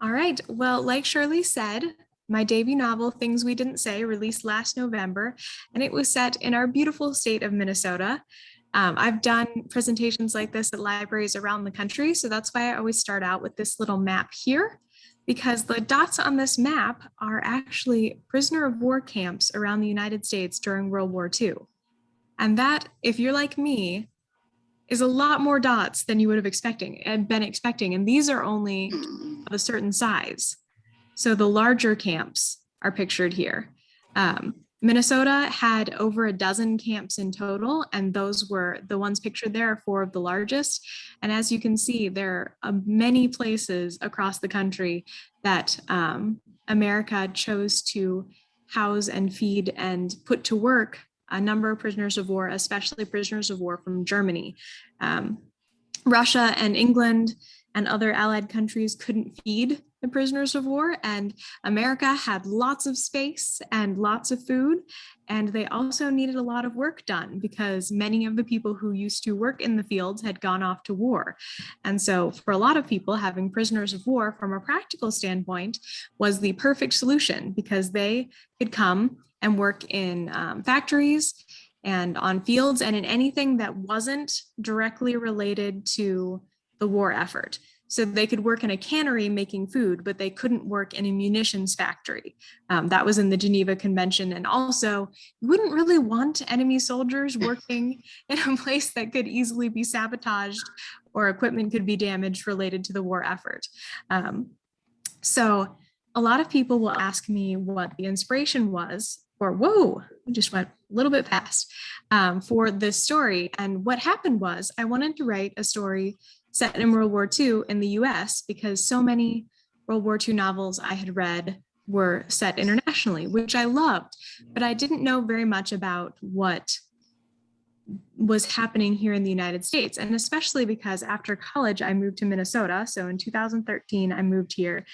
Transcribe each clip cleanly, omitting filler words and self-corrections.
All right. Well, like Shirley said, my debut novel, Things We Didn't Say, released last November, and it was set in our beautiful state of Minnesota. I've done presentations like this at libraries around the country, so that's why I always start out with this little map here, because the dots on this map are actually prisoner of war camps around the United States during World War II. And that, if you're like me, is a lot more dots than you would have been expecting. And these are only of a certain size. So the larger camps are pictured here. Minnesota had over a dozen camps in total, and those were the ones pictured there are four of the largest. And as you can see, there are many places across the country that America chose to house and feed and put to work a number of prisoners of war, especially prisoners of war from Germany. Russia and England and other allied countries couldn't feed the prisoners of war, and America had lots of space and lots of food, and they also needed a lot of work done because many of the people who used to work in the fields had gone off to war. And so for a lot of people, having prisoners of war from a practical standpoint was the perfect solution because they could come and work in factories and on fields and in anything that wasn't directly related to the war effort. So they could work in a cannery making food, but they couldn't work in a munitions factory. That was in the Geneva Convention. And also, you wouldn't really want enemy soldiers working in a place that could easily be sabotaged or equipment could be damaged related to the war effort. So a lot of people will ask me what the inspiration was for, whoa, I just went a little bit fast, for this story. And what happened was I wanted to write a story set in World War II in the US because so many World War II novels I had read were set internationally, which I loved, but I didn't know very much about what was happening here in the United States. And especially because after college, I moved to Minnesota. So in 2013, I moved here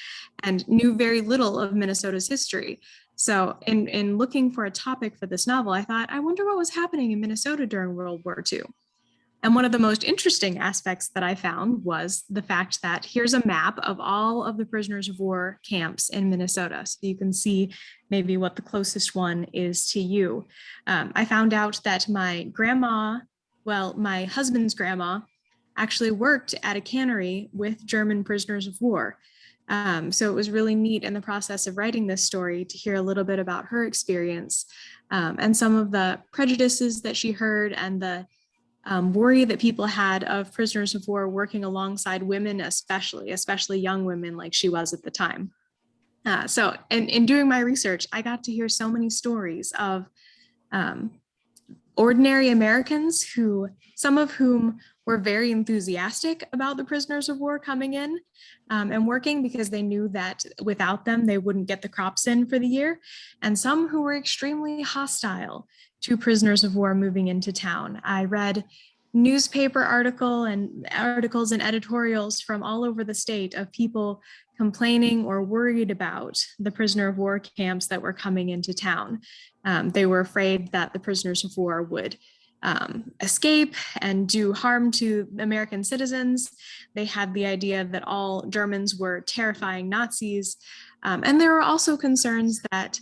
and knew very little of Minnesota's history. So in looking for a topic for this novel, I thought, I wonder what was happening in Minnesota during World War II. And one of the most interesting aspects that I found was the fact that here's a map of all of the prisoners of war camps in Minnesota. So you can see maybe what the closest one is to you. I found out that my husband's grandma actually worked at a cannery with German prisoners of war. So it was really neat in the process of writing this story to hear a little bit about her experience and some of the prejudices that she heard and the worry that people had of prisoners of war working alongside women, especially young women like she was at the time. So in doing my research, I got to hear so many stories of ordinary Americans some of whom were very enthusiastic about the prisoners of war coming in and working because they knew that without them, they wouldn't get the crops in for the year. And some who were extremely hostile to prisoners of war moving into town. I read newspaper articles and editorials from all over the state of people complaining or worried about the prisoner of war camps that were coming into town. They were afraid that the prisoners of war would escape and do harm to American citizens. They had the idea that all Germans were terrifying Nazis. And there were also concerns that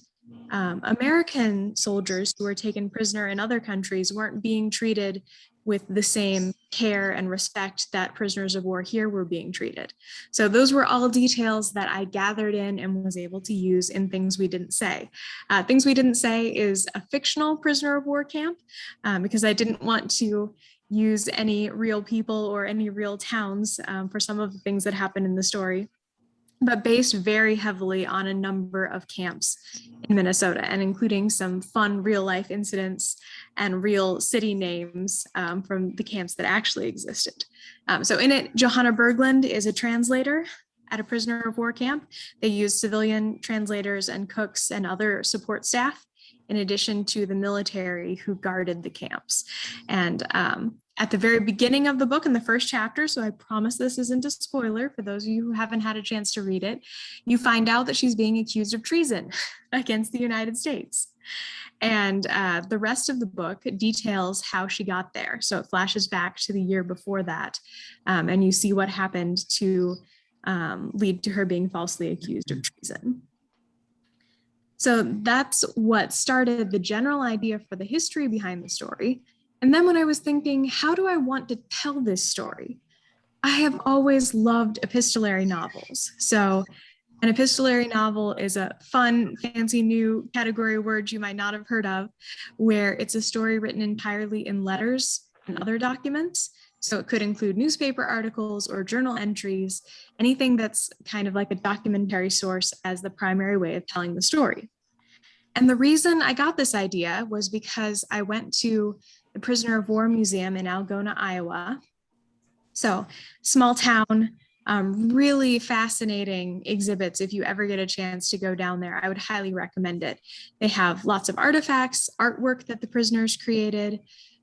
American soldiers who were taken prisoner in other countries weren't being treated with the same care and respect that prisoners of war here were being treated. So those were all details that I gathered in and was able to use in Things We Didn't Say. Things We Didn't Say is a fictional prisoner of war camp because I didn't want to use any real people or any real towns for some of the things that happened in the story, but based very heavily on a number of camps in Minnesota and including some fun real life incidents and real city names from the camps that actually existed. So in it, Johanna Berglund is a translator at a prisoner of war camp. They use civilian translators and cooks and other support staff in addition to the military who guarded the camps. And at the very beginning of the book in the first chapter, so I promise this isn't a spoiler for those of you who haven't had a chance to read it, you find out that she's being accused of treason against the United States. And the rest of the book details how she got there. So it flashes back to the year before that. And you see what happened to lead to her being falsely accused of treason. So that's what started the general idea for the history behind the story. And then when I was thinking, how do I want to tell this story? I have always loved epistolary novels. So an epistolary novel is a fun, fancy new category word you might not have heard of, where it's a story written entirely in letters and other documents. So it could include newspaper articles or journal entries, anything that's kind of like a documentary source as the primary way of telling the story. And the reason I got this idea was because I went to the Prisoner of War Museum in Algona, Iowa. So small town, really fascinating exhibits. If you ever get a chance to go down there, I would highly recommend it. They have lots of artifacts, artwork that the prisoners created,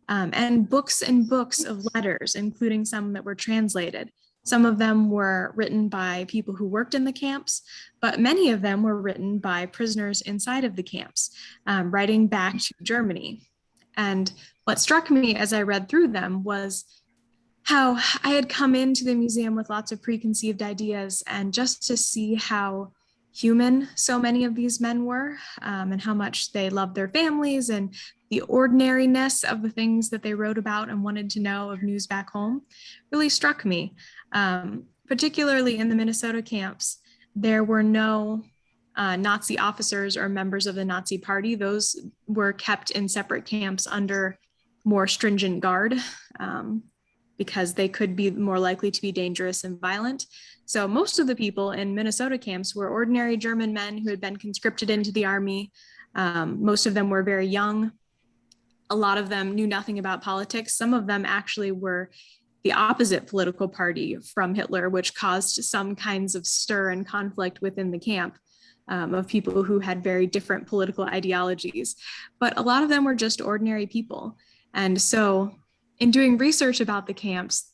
and books of letters, including some that were translated. Some of them were written by people who worked in the camps, but many of them were written by prisoners inside of the camps, writing back to Germany. And what struck me as I read through them was how I had come into the museum with lots of preconceived ideas, and just to see how human so many of these men were, and how much they loved their families and the ordinariness of the things that they wrote about and wanted to know of news back home really struck me. Particularly in the Minnesota camps, there were no Nazi officers or members of the Nazi party. Those were kept in separate camps under more stringent guard, because they could be more likely to be dangerous and violent. So most of the people in Minnesota camps were ordinary German men who had been conscripted into the army. Most of them were very young. A lot of them knew nothing about politics. Some of them actually were the opposite political party from Hitler, which caused some kinds of stir and conflict within the camp, of people who had very different political ideologies. But a lot of them were just ordinary people. And so in doing research about the camps,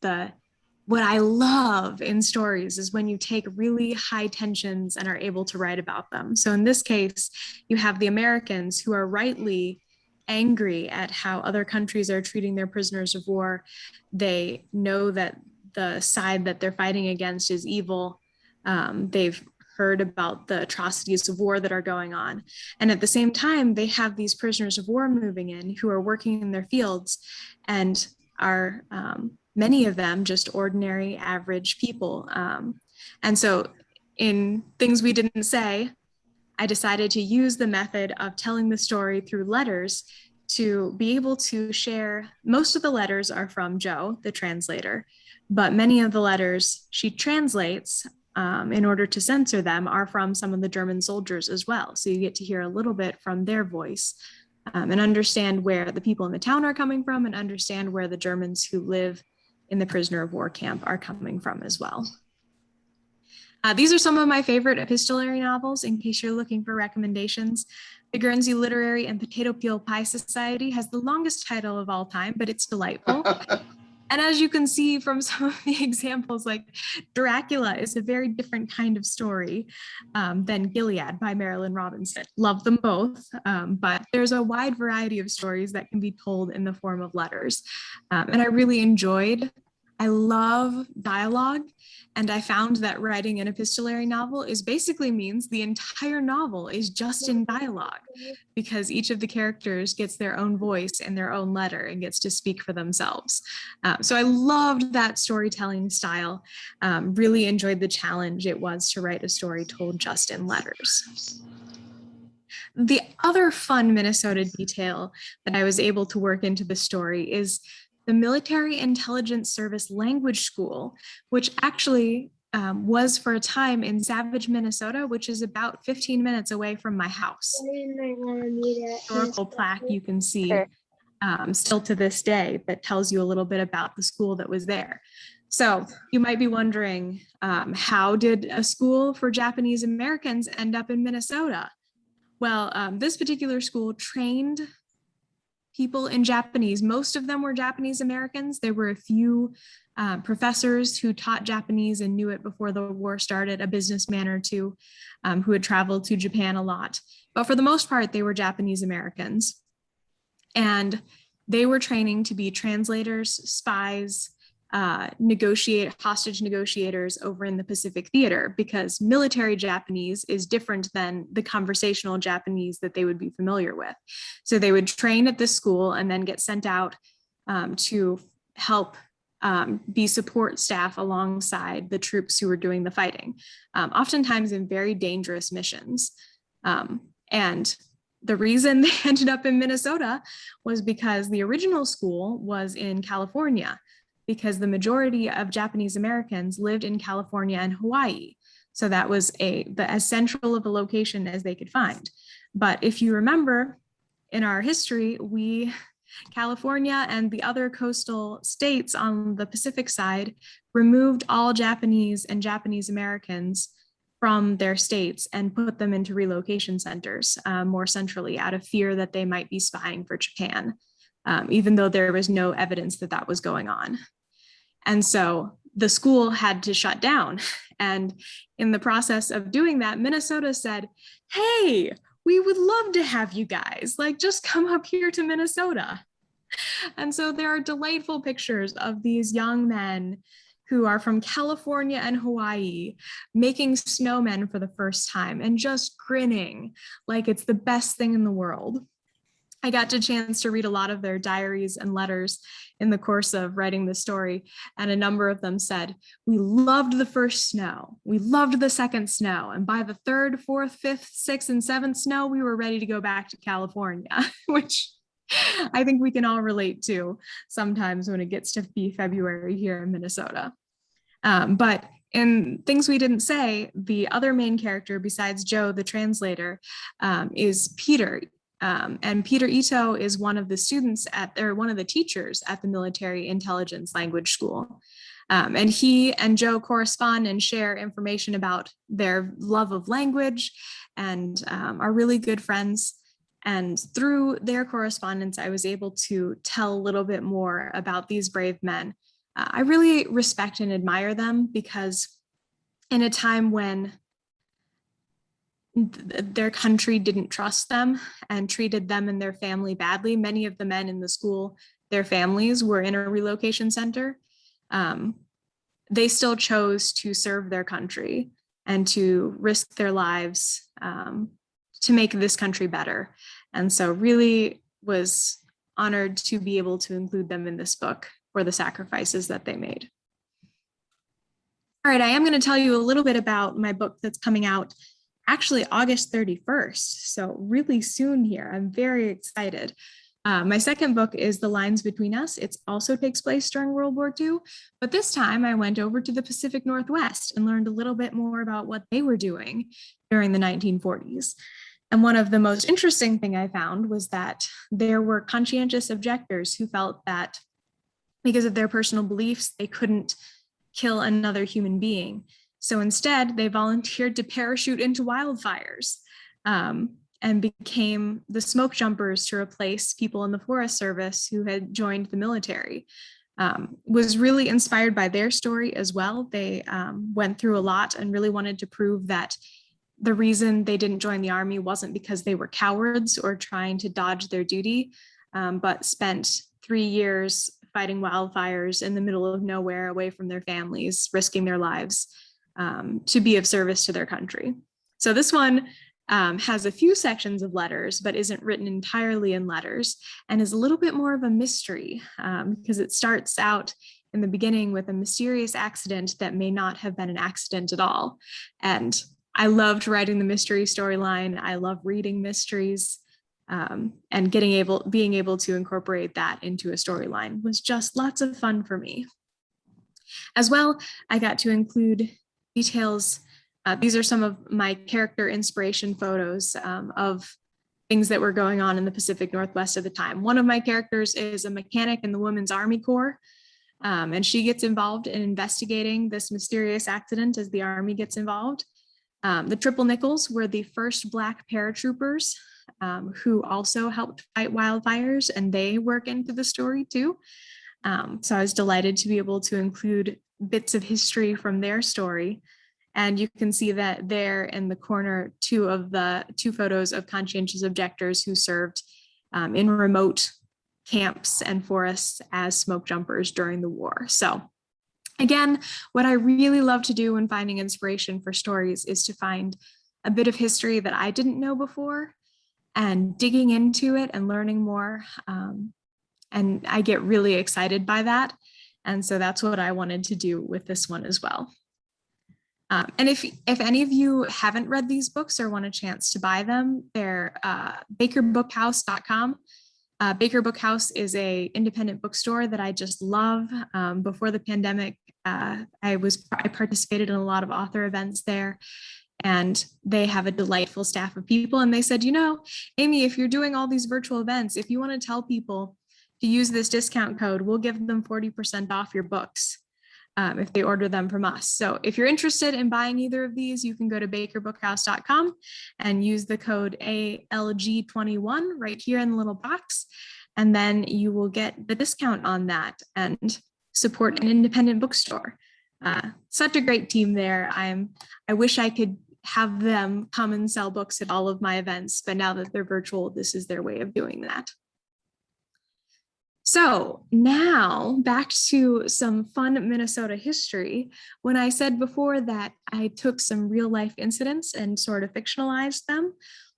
what I love in stories is when you take really high tensions and are able to write about them. So in this case, you have the Americans who are rightly angry at how other countries are treating their prisoners of war. They know that the side that they're fighting against is evil. They've heard about the atrocities of war that are going on. And at the same time, they have these prisoners of war moving in who are working in their fields and are many of them just ordinary, average people. And so in Things We Didn't Say, I decided to use the method of telling the story through letters to be able to share. Most of the letters are from Jo, the translator, but many of the letters she translates in order to censor them are from some of the German soldiers as well. So you get to hear a little bit from their voice, and understand where the people in the town are coming from, and understand where the Germans who live in the prisoner of war camp are coming from as well. These are some of my favorite epistolary novels, in case you're looking for recommendations. The Guernsey Literary and Potato Peel Pie Society has the longest title of all time, but it's delightful. And as you can see from some of the examples, like Dracula is a very different kind of story than Gilead by Marilynne Robinson. Love them both, but there's a wide variety of stories that can be told in the form of letters. And I love dialogue, and I found that writing an epistolary novel basically means the entire novel is just in dialogue, because each of the characters gets their own voice and their own letter and gets to speak for themselves. So I loved that storytelling style, really enjoyed the challenge it was to write a story told just in letters. The other fun Minnesota detail that I was able to work into the story is the Military Intelligence Service Language School, which actually was for a time in Savage, Minnesota, which is about 15 minutes away from my house. Historical plaque you can see still to this day that tells you a little bit about the school that was there. So you might be wondering, how did a school for Japanese Americans end up in Minnesota? Well, this particular school trained people in Japanese. Most of them were Japanese Americans. There were a few professors who taught Japanese and knew it before the war started, a businessman or two who had traveled to Japan a lot. But for the most part, they were Japanese Americans. And they were training to be translators, spies, hostage negotiators over in the Pacific Theater, because military Japanese is different than the conversational Japanese that they would be familiar with. So they would train at this school and then get sent out to help be support staff alongside the troops who were doing the fighting, oftentimes in very dangerous missions. And the reason they ended up in Minnesota was because the original school was in California, because the majority of Japanese Americans lived in California and Hawaii. So that was as central of a location as they could find. But if you remember, in our history, California and the other coastal states on the Pacific side removed all Japanese and Japanese Americans from their states and put them into relocation centers more centrally, out of fear that they might be spying for Japan, even though there was no evidence that that was going on. And so the school had to shut down. And in the process of doing that, Minnesota said, hey, we would love to have you guys, like, just come up here to Minnesota. And so there are delightful pictures of these young men who are from California and Hawaii making snowmen for the first time and just grinning like it's the best thing in the world. I got a chance to read a lot of their diaries and letters in the course of writing the story, and a number of them said, we loved the first snow, we loved the second snow, and by the third, fourth, fifth, sixth, and seventh snow, we were ready to go back to California, which I think we can all relate to sometimes when it gets to be February here in Minnesota. But in Things We Didn't Say, the other main character besides Joe, the translator, is Peter. And Peter Ito is one of the one of the teachers at the Military Intelligence Language School. And he and Joe correspond and share information about their love of language, and are really good friends. And through their correspondence, I was able to tell a little bit more about these brave men. I really respect and admire them, because in a time when their country didn't trust them and treated them and their family badly, many of the men in the school, their families were in a relocation center. They still chose to serve their country and to risk their lives to make this country better. And so really was honored to be able to include them in this book for the sacrifices that they made. All right, I am going to tell you a little bit about my book that's coming out actually August 31st. So really soon here. I'm very excited. My second book is The Lines Between Us. It also takes place during World War II, but this time I went over to the Pacific Northwest and learned a little bit more about what they were doing during the 1940s. And one of the most interesting thing I found was that there were conscientious objectors who felt that because of their personal beliefs, they couldn't kill another human being. So instead, they volunteered to parachute into wildfires and became the smoke jumpers to replace people in the Forest Service who had joined the military. Was really inspired by their story as well. They went through a lot and really wanted to prove that the reason they didn't join the Army wasn't because they were cowards or trying to dodge their duty, but spent 3 years fighting wildfires in the middle of nowhere away from their families, risking their lives to be of service to their country. So this one has a few sections of letters, but isn't written entirely in letters, and is a little bit more of a mystery because it starts out in the beginning with a mysterious accident that may not have been an accident at all. And I loved writing the mystery storyline. I love reading mysteries, and being able to incorporate that into a storyline was just lots of fun for me. As well, I got to include details. These are some of my character inspiration photos of things that were going on in the Pacific Northwest at the time. One of my characters is a mechanic in the Women's Army Corps, and she gets involved in investigating this mysterious accident as the Army gets involved. The Triple Nickels were the first Black paratroopers who also helped fight wildfires, and they work into the story too. So I was delighted to be able to include bits of history from their story. And you can see that there in the corner, two photos of conscientious objectors who served in remote camps and forests as smoke jumpers during the war. So Again, what I really love to do when finding inspiration for stories is to find a bit of history that I didn't know before and digging into it and learning more. And I get really excited by that. And so that's what I wanted to do with this one as well. And if any of you haven't read these books or want a chance to buy them, they're bakerbookhouse.com. Baker Bookhouse is a independent bookstore that I just love. Before the pandemic, I participated in a lot of author events there, and they have a delightful staff of people. And they said, you know, Amy, if you're doing all these virtual events, if you want to tell people to use this discount code, we'll give them 40% off your books if they order them from us. So if you're interested in buying either of these, you can go to bakerbookhouse.com and use the code ALG21 right here in the little box. And then you will get the discount on that and support an independent bookstore. Such a great team there. I wish I could have them come and sell books at all of my events, but now that they're virtual, this is their way of doing that. So now back to some fun Minnesota history. When I said before that I took some real life incidents and sort of fictionalized them,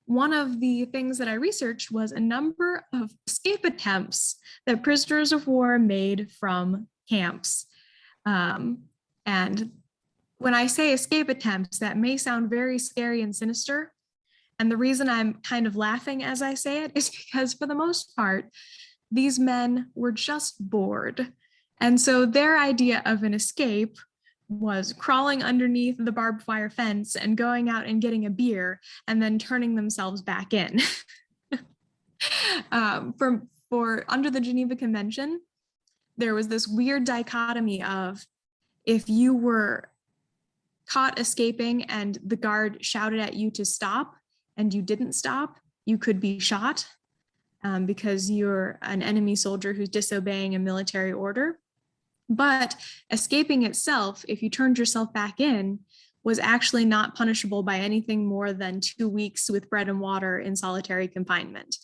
one of the things that I researched was a number of escape attempts that prisoners of war made from camps. And when I say escape attempts, that may sound very scary and sinister. And the reason I'm kind of laughing as I say it is because for the most part, these men were just bored. And so their idea of an escape was crawling underneath the barbed wire fence and going out and getting a beer and then turning themselves back in. For under the Geneva Convention, there was this weird dichotomy of if you were caught escaping and the guard shouted at you to stop and you didn't stop, you could be shot. Because you're an enemy soldier who's disobeying a military order. But escaping itself, if you turned yourself back in, was actually not punishable by anything more than 2 weeks with bread and water in solitary confinement.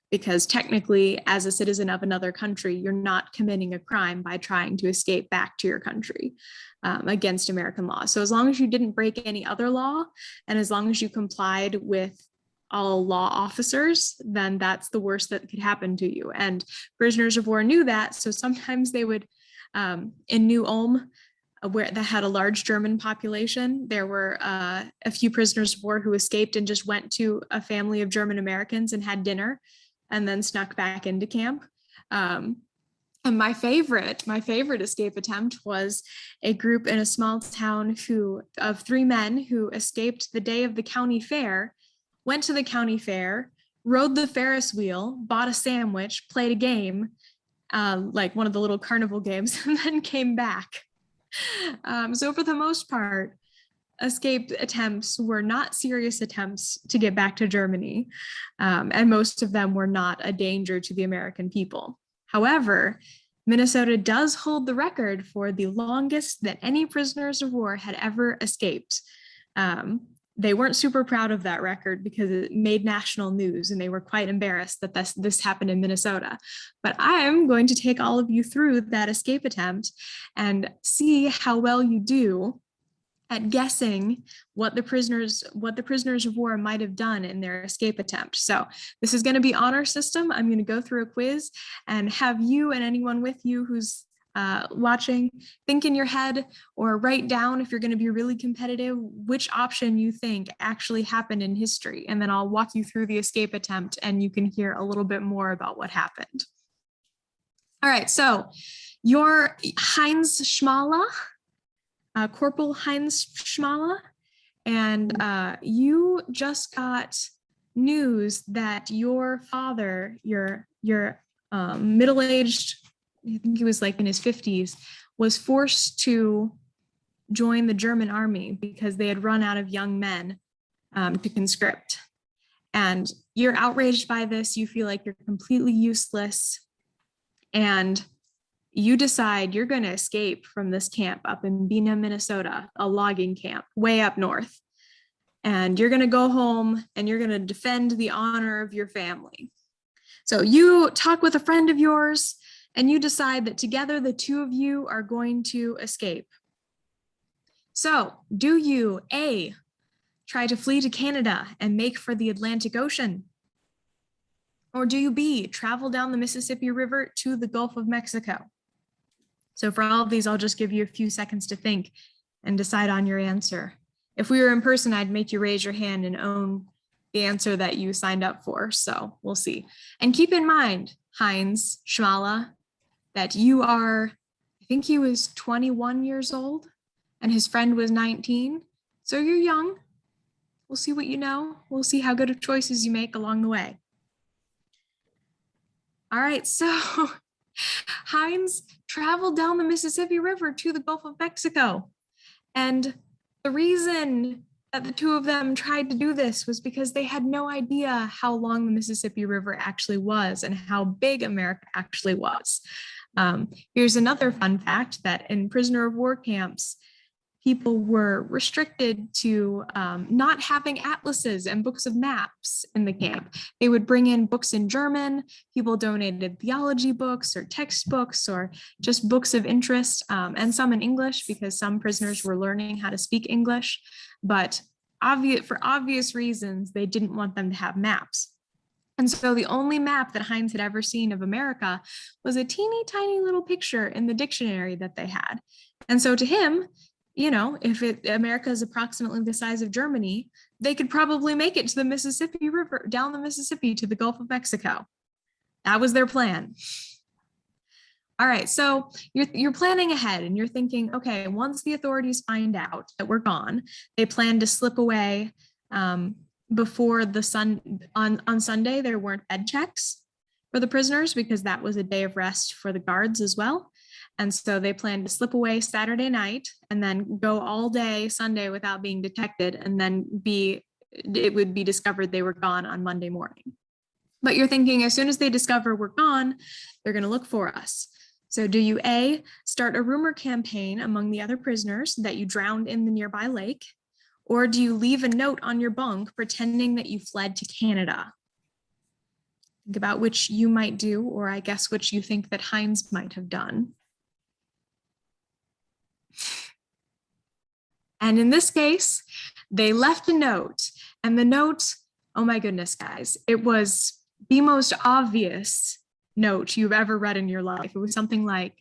Because technically, as a citizen of another country, you're not committing a crime by trying to escape back to your country against American law. So as long as you didn't break any other law, and as long as you complied with all law officers, then that's the worst that could happen to you. And prisoners of war knew that. So sometimes they would, in New Ulm, where that had a large German population, there were a few prisoners of war who escaped and just went to a family of German Americans and had dinner and then snuck back into camp. And my favorite escape attempt was a group in a small town of 3 men who escaped the day of the county fair, went to the county fair, rode the Ferris wheel, bought a sandwich, played a game, like one of the little carnival games, and then came back. So for the most part, escape attempts were not serious attempts to get back to Germany, and most of them were not a danger to the American people. However, Minnesota does hold the record for the longest that any prisoners of war had ever escaped. They weren't super proud of that record because it made national news and they were quite embarrassed that this happened in Minnesota. But I'm going to take all of you through that escape attempt and see how well you do at guessing what the prisoners of war might have done in their escape attempt. So this is going to be honor system. I'm going to go through a quiz and have you and anyone with you who's watching, think in your head or write down, if you're going to be really competitive, which option you think actually happened in history. And then I'll walk you through the escape attempt and you can hear a little bit more about what happened. All right, so your Heinz Schmala, Corporal Heinz Schmala, and you just got news that your father, your middle-aged, I think he was like in his 50s, was forced to join the German army because they had run out of young men to conscript. And you're outraged by this. You feel like you're completely useless. And you decide you're going to escape from this camp up in Bena, Minnesota, a logging camp way up north. And you're going to go home and you're going to defend the honor of your family. So you talk with a friend of yours and you decide that together the two of you are going to escape. So do you A, try to flee to Canada and make for the Atlantic Ocean? Or do you B, travel down the Mississippi River to the Gulf of Mexico? So for all of these, I'll just give you a few seconds to think and decide on your answer. If we were in person, I'd make you raise your hand and own the answer that you signed up for. So we'll see. And keep in mind, Heinz Schmala, that you are, I think he was 21 years old and his friend was 19. So you're young. We'll see what you know. We'll see how good of choices you make along the way. All right, so Heinz traveled down the Mississippi River to the Gulf of Mexico. And the reason that the two of them tried to do this was because they had no idea how long the Mississippi River actually was and how big America actually was. Here's another fun fact, that in prisoner of war camps, people were restricted to not having atlases and books of maps in the camp. They would bring in books in German. People donated theology books or textbooks or just books of interest, and some in English because some prisoners were learning how to speak English. But for obvious reasons, they didn't want them to have maps. And so the only map that Heinz had ever seen of America was a teeny tiny little picture in the dictionary that they had. And so to him, you know, if America is approximately the size of Germany, they could probably make it to the Mississippi River, down the Mississippi to the Gulf of Mexico. That was their plan. All right, so you're planning ahead and you're thinking, okay, once the authorities find out that we're gone, they plan to slip away before the sun. On Sunday, there weren't bed checks for the prisoners because that was a day of rest for the guards as well. And so they planned to slip away Saturday night and then go all day Sunday without being detected, and then it would be discovered they were gone on Monday morning. But you're thinking, as soon as they discover we're gone, they're going to look for us. So do you A, start a rumor campaign among the other prisoners that you drowned in the nearby lake? Or do you leave a note on your bunk pretending that you fled to Canada? Think about which you might do, or I guess which you think that Heinz might have done. And in this case, they left a note, and the note, oh my goodness, guys, it was the most obvious note you've ever read in your life. It was something like,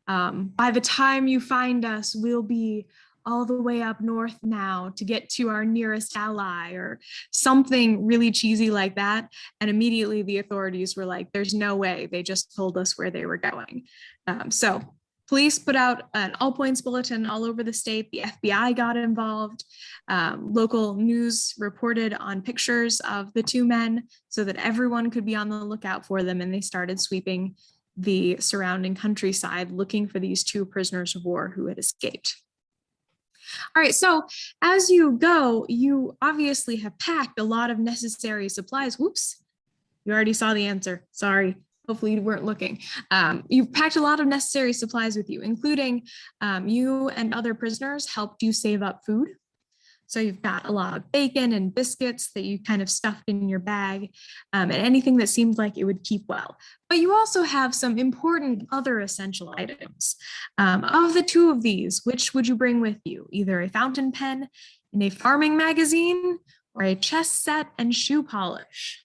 by the time you find us, we'll be all the way up north now to get to our nearest ally, or something really cheesy like that. And immediately the authorities were like, there's no way, they just told us where they were going. So police put out an all points bulletin all over the state. The FBI got involved. Local news reported on pictures of the two men so that everyone could be on the lookout for them. And they started sweeping the surrounding countryside looking for these two prisoners of war who had escaped. All right, so as you go, you obviously have packed a lot of necessary supplies. Whoops, you already saw the answer. Sorry. Hopefully you weren't looking. You've packed a lot of necessary supplies with you, including you and other prisoners helped you save up food. So you've got a lot of bacon and biscuits that you kind of stuffed in your bag, and anything that seemed like it would keep well. But you also have some important other essential items. Of the two of these, which would you bring with you? Either a fountain pen and a farming magazine, or a chess set and shoe polish?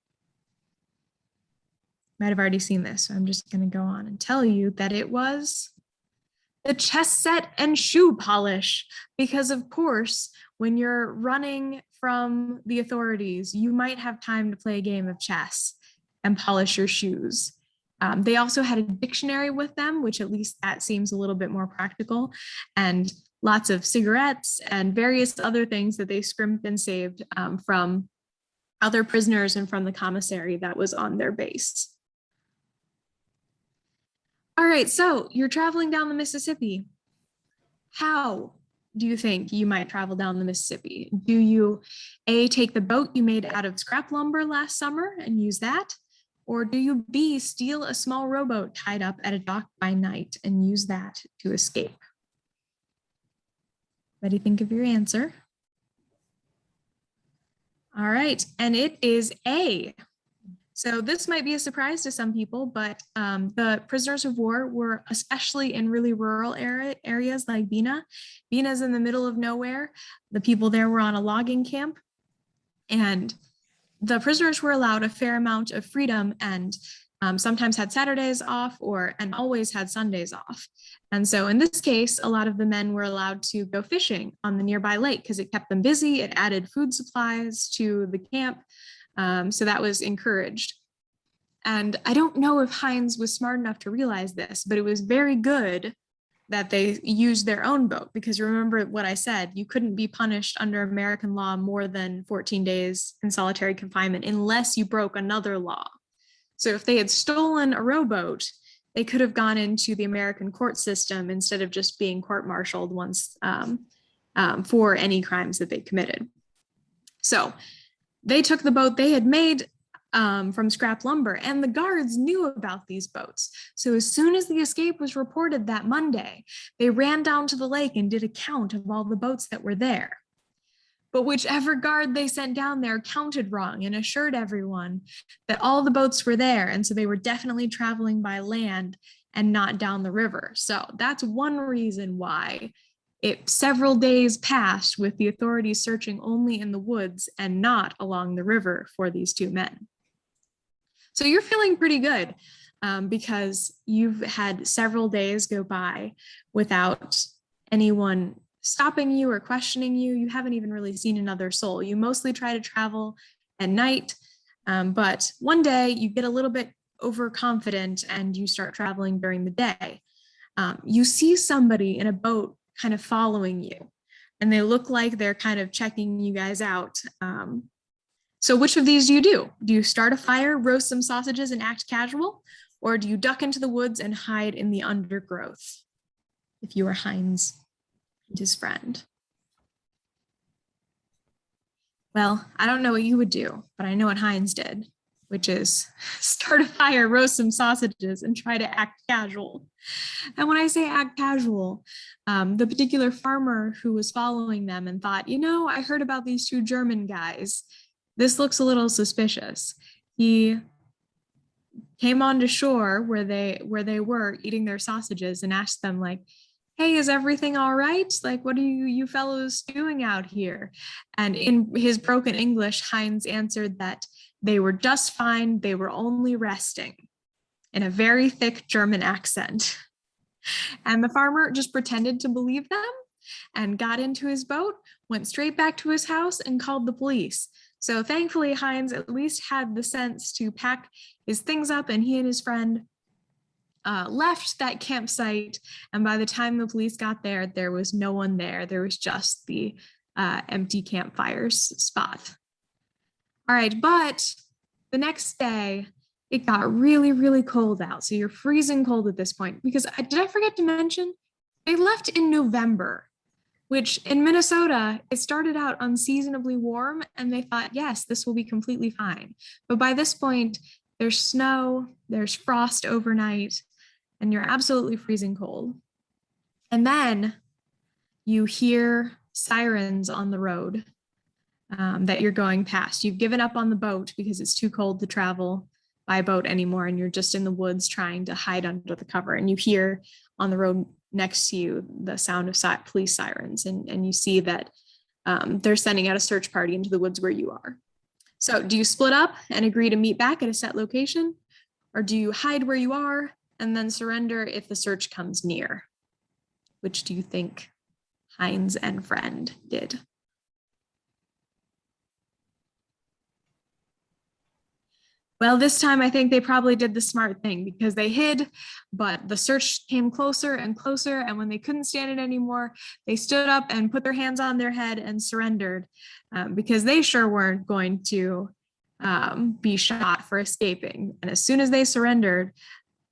Might have already seen this, so I'm just going to go on and tell you that it was the chess set and shoe polish, because of course, when you're running from the authorities, you might have time to play a game of chess and polish your shoes. They also had a dictionary with them, which at least that seems a little bit more practical, and lots of cigarettes and various other things that they scrimped and saved from other prisoners and from the commissary that was on their base. All right, so you're traveling down the Mississippi. How do you think you might travel down the Mississippi? Do you A, take the boat you made out of scrap lumber last summer and use that? Or do you B, steal a small rowboat tied up at a dock by night and use that to escape? Ready, think of your answer. All right, and it is A. So this might be a surprise to some people, but the prisoners of war were especially in really rural areas like Bina. Bina's in the middle of nowhere. The people there were on a logging camp, and the prisoners were allowed a fair amount of freedom and sometimes had Saturdays off and always had Sundays off. And so in this case, a lot of the men were allowed to go fishing on the nearby lake because it kept them busy. It added food supplies to the camp. So that was encouraged. And I don't know if Hines was smart enough to realize this, but it was very good that they used their own boat, because remember what I said, you couldn't be punished under American law more than 14 days in solitary confinement unless you broke another law. So if they had stolen a rowboat, they could have gone into the American court system instead of just being court-martialed once for any crimes that they committed. So they took the boat they had made from scrap lumber, and the guards knew about these boats. So as soon as the escape was reported that Monday, they ran down to the lake and did a count of all the boats that were there. But whichever guard they sent down there counted wrong and assured everyone that all the boats were there. And so they were definitely traveling by land and not down the river. So that's one reason why several days passed with the authorities searching only in the woods and not along the river for these two men. So you're feeling pretty good because you've had several days go by without anyone stopping you or questioning you. You haven't even really seen another soul. You mostly try to travel at night, but one day you get a little bit overconfident and you start traveling during the day. You see somebody in a boat kind of following you, and they look like they're kind of checking you guys out. So which of these do you do? Do you start a fire, roast some sausages, and act casual? Or do you duck into the woods and hide in the undergrowth? If you were Hines and his friend. Well, I don't know what you would do, but I know what Hines did, which is start a fire, roast some sausages, and try to act casual. And when I say act casual, the particular farmer who was following them and thought, I heard about these two German guys. This looks a little suspicious. He came onto shore where they were eating their sausages and asked them, like, hey, is everything all right? Like, what are you fellows doing out here? And in his broken English, Hines answered that they were just fine. They were only resting, in a very thick German accent. And the farmer just pretended to believe them and got into his boat, went straight back to his house and called the police. So thankfully, Hines at least had the sense to pack his things up, and he and his friend left that campsite. And by the time the police got there, there was no one there. There was just the empty campfires spot. All right, but the next day, it got really, really cold out. So you're freezing cold at this point, because did I forget to mention, they left in November, which in Minnesota, it started out unseasonably warm, and they thought, yes, this will be completely fine. But by this point, there's snow, there's frost overnight, and you're absolutely freezing cold. And then you hear sirens on the road that you're going past. You've given up on the boat because it's too cold to travel by boat anymore, and you're just in the woods trying to hide under the cover. And you hear on the road next to you the sound of police sirens, and you see that they're sending out a search party into the woods where you are. So do you split up and agree to meet back at a set location, or do you hide where you are and then surrender if the search comes near? Which do you think Hines and friend did? Well, this time I think they probably did the smart thing, because they hid, but the search came closer and closer. And when they couldn't stand it anymore, they stood up and put their hands on their head and surrendered, because they sure weren't going to be shot for escaping. And as soon as they surrendered,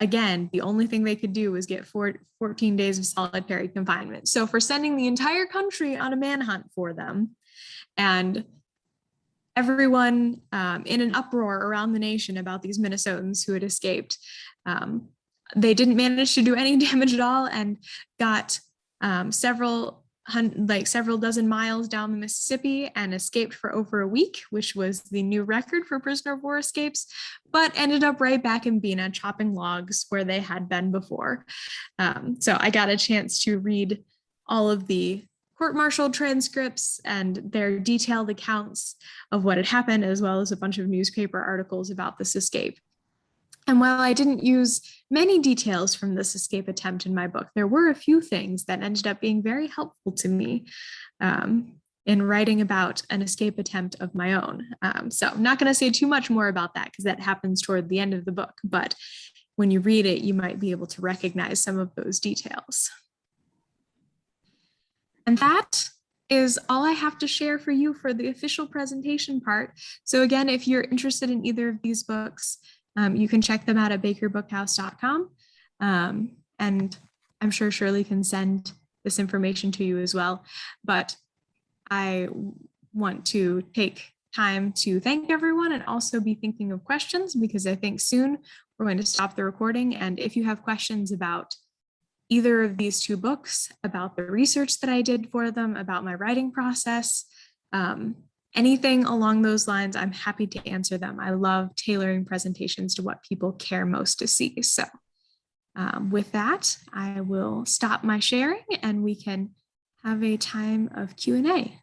again, the only thing they could do was get 14 days of solitary confinement. So for sending the entire country on a manhunt for them, and everyone in an uproar around the nation about these Minnesotans who had escaped, they didn't manage to do any damage at all, and got several like several dozen miles down the Mississippi and escaped for over a week, which was the new record for prisoner of war escapes, but ended up right back in Bena chopping logs where they had been before. So I got a chance to read all of the court-martial transcripts and their detailed accounts of what had happened, as well as a bunch of newspaper articles about this escape. And while I didn't use many details from this escape attempt in my book, there were a few things that ended up being very helpful to me in writing about an escape attempt of my own. So I'm not going to say too much more about that because that happens toward the end of the book, but when you read it, you might be able to recognize some of those details. And that is all I have to share for you for the official presentation part. So again, if you're interested in either of these books, you can check them out at bakerbookhouse.com. And I'm sure Shirley can send this information to you as well. But I want to take time to thank everyone and also be thinking of questions, because I think soon we're going to stop the recording. And if you have questions about either of these two books, about the research that I did for them, about my writing process, anything along those lines, I'm happy to answer them. I love tailoring presentations to what people care most to see. So with that, I will stop my sharing and we can have a time of Q&A.